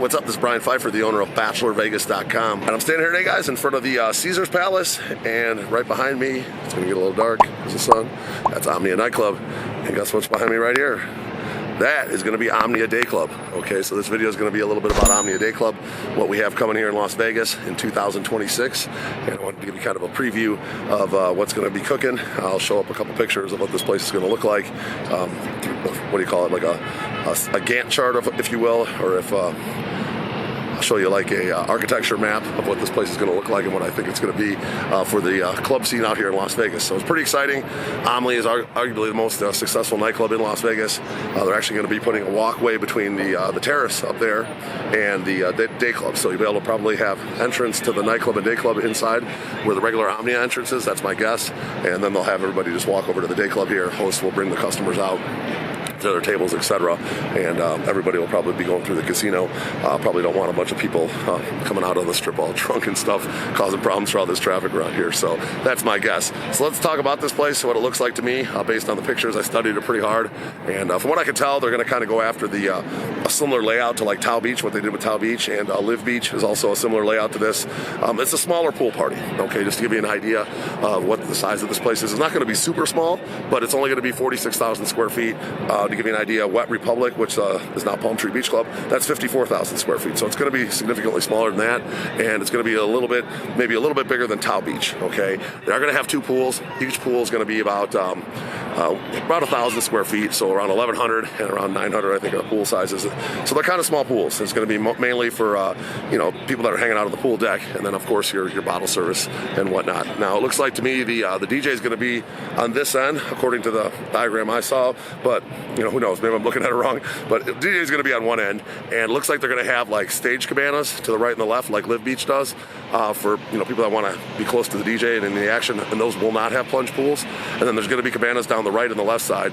What's up? This is Brian Pfeiffer, the owner of BachelorVegas.com. And I'm standing here today, guys, in front of the Caesars Palace. And right behind me, it's going to get a little dark, there's the sun. That's Omnia Dayclub. And guess what's behind me right here? That is going to be Omnia Dayclub. Okay, so this video is going to be a little bit about Omnia Dayclub, what we have coming here in Las Vegas in 2026. And I wanted to give you kind of a preview of what's going to be cooking. I'll show up a couple pictures of what this place is going to look like. What do you call it? Like a Gantt chart, if you will, or if I'll show you like a architecture map of what this place is going to look like and what I think it's going to be for the club scene out here in Las Vegas. So it's pretty exciting. Omnia is arguably the most successful nightclub in Las Vegas. They're actually going to be putting a walkway between the terrace up there and the day club. So you'll be able to probably have entrance to the nightclub and day club inside where the regular Omnia entrance is. That's my guess. And then they'll have everybody just walk over to the day club here. Hosts will bring the customers out to their tables, etc., and everybody will probably be going through the casino. Probably don't want a bunch of people coming out on the strip all drunk and stuff, causing problems for all this traffic around here. So that's my guess. So let's talk about this place, what it looks like to me, based on the pictures. I studied it pretty hard, and from what I can tell, they're going to kind of go after a similar layout to like Tao Beach, what they did with Tao Beach, and Live Beach is also a similar layout to this. It's a smaller pool party, okay, just to give you an idea of what the size of this place is. It's not going to be super small, but it's only going to be 46,000 square feet. To give you an idea, Wet Republic, which is now Palm Tree Beach Club, that's 54,000 square feet. So it's going to be significantly smaller than that, and it's going to be maybe a little bit bigger than Tao Beach. Okay, they are going to have two pools. Each pool is going to be about 1,000 square feet, so around 1,100 and around 900, I think, are the pool sizes. So they're kind of small pools. It's going to be mainly for people that are hanging out on the pool deck, and then of course your bottle service and whatnot. Now it looks like to me the DJ is going to be on this end, according to the diagram I saw, but who knows? Maybe I'm looking at it wrong. But the DJ is going to be on one end, and it looks like they're going to have like stage cabanas to the right and the left, like Live Beach does, for people that want to be close to the DJ and in the action. And those will not have plunge pools. And then there's going to be cabanas down the right and the left side.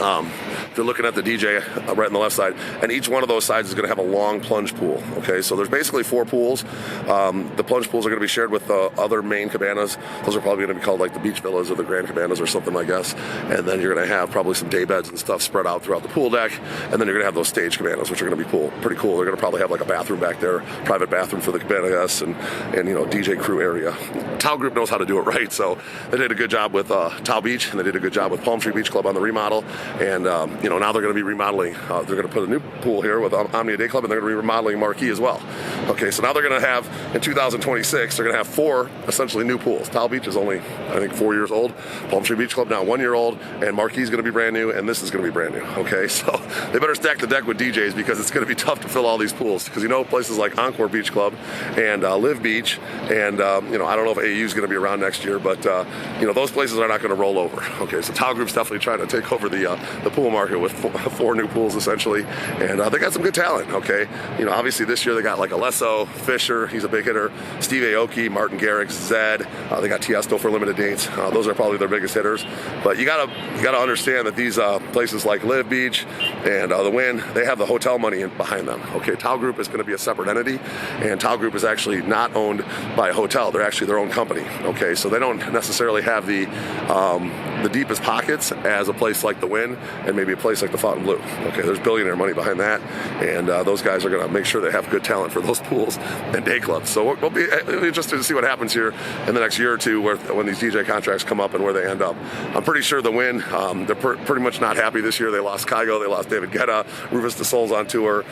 If you're looking at the DJ right on the left side, and each one of those sides is going to have a long plunge pool. Okay, so there's basically 4 pools. The plunge pools are going to be shared with other main cabanas. Those are probably going to be called like the beach villas or the grand cabanas or something, I guess. And then you're going to have probably some day beds and stuff spread out throughout the pool deck. And then you're going to have those stage cabanas, which are going to be pretty cool. They're going to probably have like a bathroom back there, private bathroom for the cabana guests, and DJ crew area. Tao Group knows how to do it right, so they did a good job with Tao Beach, and they did a good job with Palm Tree Beach Club on the remodel. And now they're going to be remodeling. They're going to put a new pool here with Omnia Dayclub, and they're going to be remodeling Marquee as well. Okay, so now they're going to have, in 2026, they're going to have 4 essentially new pools. Tao Beach is only, I think, 4 years old. Palm Tree Beach Club now 1 year old, and Marquee is going to be brand new, and this is going to be brand new. Okay, so they better stack the deck with DJs because it's going to be tough to fill all these pools. Because places like Encore Beach Club and Live Beach, and I don't know if AU is going to be around next year, but those places are not going to roll over. Okay, so Tao Group's definitely trying to take over the pool market with 4 new pools essentially, and they got some good talent. Okay, obviously this year they got like Alesso, Fisher, he's a big hitter, Steve Aoki, Martin Garrix, Zed. They got Tiesto for limited dates. Those are probably their biggest hitters. But you gotta understand that these places like Live Beach and the Wynn, they have the hotel money behind them. Okay, Tao Group is going to be a separate entity, and Tao Group is actually not owned by a hotel. They're actually their own company. Okay, so they don't necessarily have the deepest pockets as a place like the Wynn and maybe a place like the Fontainebleau. Okay, there's billionaire money behind that, and those guys are going to make sure they have good talent for those pools and day clubs. So we'll be interested to see what happens here in the next year or two when these DJ contracts come up and where they end up. I'm pretty sure the Wynn, they're pretty much not happy this year. They lost Kygo, they lost David Guetta, Rufus the Soul's on tour,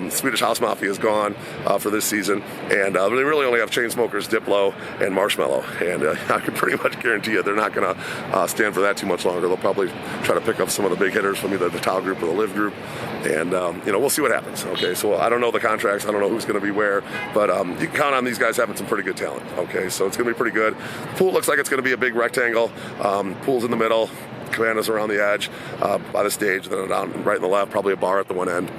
Swedish House Mafia is gone for this season, and they really only have Chainsmokers, Diplo, and Marshmello, and I can pretty much guarantee you they're not going to stand for that too much longer. They'll probably try to pick up some of the big hitters from either the Tao Group or the Live Group, and we'll see what happens. Okay, so I don't know the contracts, I don't know who's going to be where, but you can count on these guys having some pretty good talent. Okay, so it's going to be pretty good. The pool looks like it's going to be a big rectangle. Pool's in the middle, cabanas around the edge by the stage, then down right in the left, probably a bar at the one end.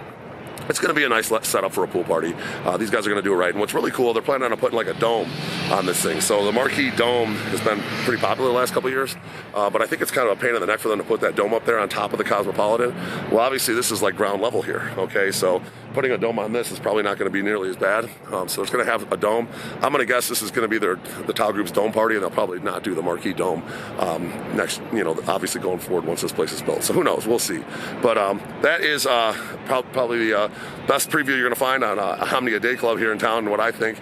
It's going to be a nice setup for a pool party. These guys are going to do it right. And what's really cool, they're planning on putting like a dome on this thing. So the Marquee Dome has been pretty popular the last couple of years, but I think it's kind of a pain in the neck for them to put that dome up there on top of the Cosmopolitan. Well, obviously this is like ground level here, okay? So putting a dome on this is probably not going to be nearly as bad. So it's going to have a dome. I'm going to guess this is going to be the Tao Group's dome party, and they'll probably not do the Marquee Dome next, obviously going forward once this place is built. So who knows? We'll see. But that is probably best preview you're going to find on Omnia Dayclub here in town. And what I think,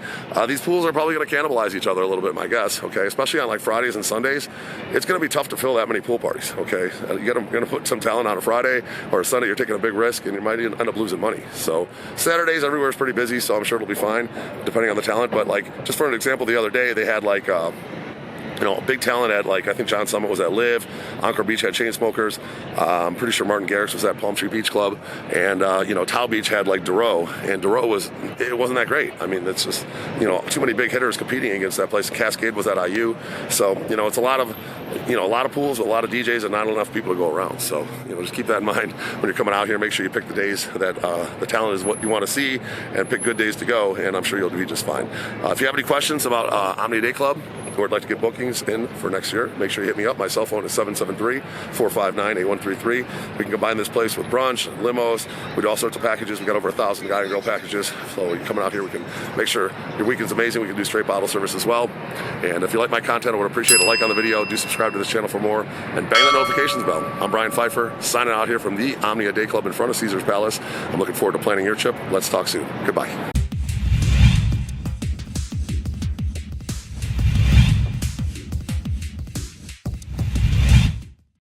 these pools are probably going to cannibalize each other a little bit, my guess. Okay, especially on like Fridays and Sundays, it's going to be tough to fill that many pool parties. Okay, you're going to put some talent on a Friday or a Sunday. You're taking a big risk, and you might end up losing money. So Saturdays everywhere is pretty busy, so I'm sure it'll be fine depending on the talent. But like, just for an example, the other day they had like big talent at, like, I think John Summit was at Live, Anchor Beach had Chainsmokers, I'm pretty sure Martin Garrix was at Palm Tree Beach Club, and Tao Beach had like Duro, and Duro wasn't that great. I mean, it's just, too many big hitters competing against that place. Cascade was at IU, so it's a lot of pools, a lot of DJs, and not enough people to go around. So just keep that in mind when you're coming out here. Make sure you pick the days that the talent is what you want to see, and pick good days to go, and I'm sure you'll be just fine. If you have any questions about Omnia Dayclub, or would like to get bookings in for next year, make sure you hit me up. My cell phone is 773-459-8133. We can combine this place with brunch, limos. We do all sorts of packages. We got over 1,000 guy and girl packages. So you're coming out here, we can make sure your weekend's amazing. We can do straight bottle service as well. And if you like my content, I would appreciate a like on the video. Do subscribe to this channel for more, and bang that notifications bell. I'm Brian Pfeiffer, signing out here from the Omnia Dayclub in front of Caesar's Palace. I'm looking forward to planning your trip. Let's talk soon. Goodbye.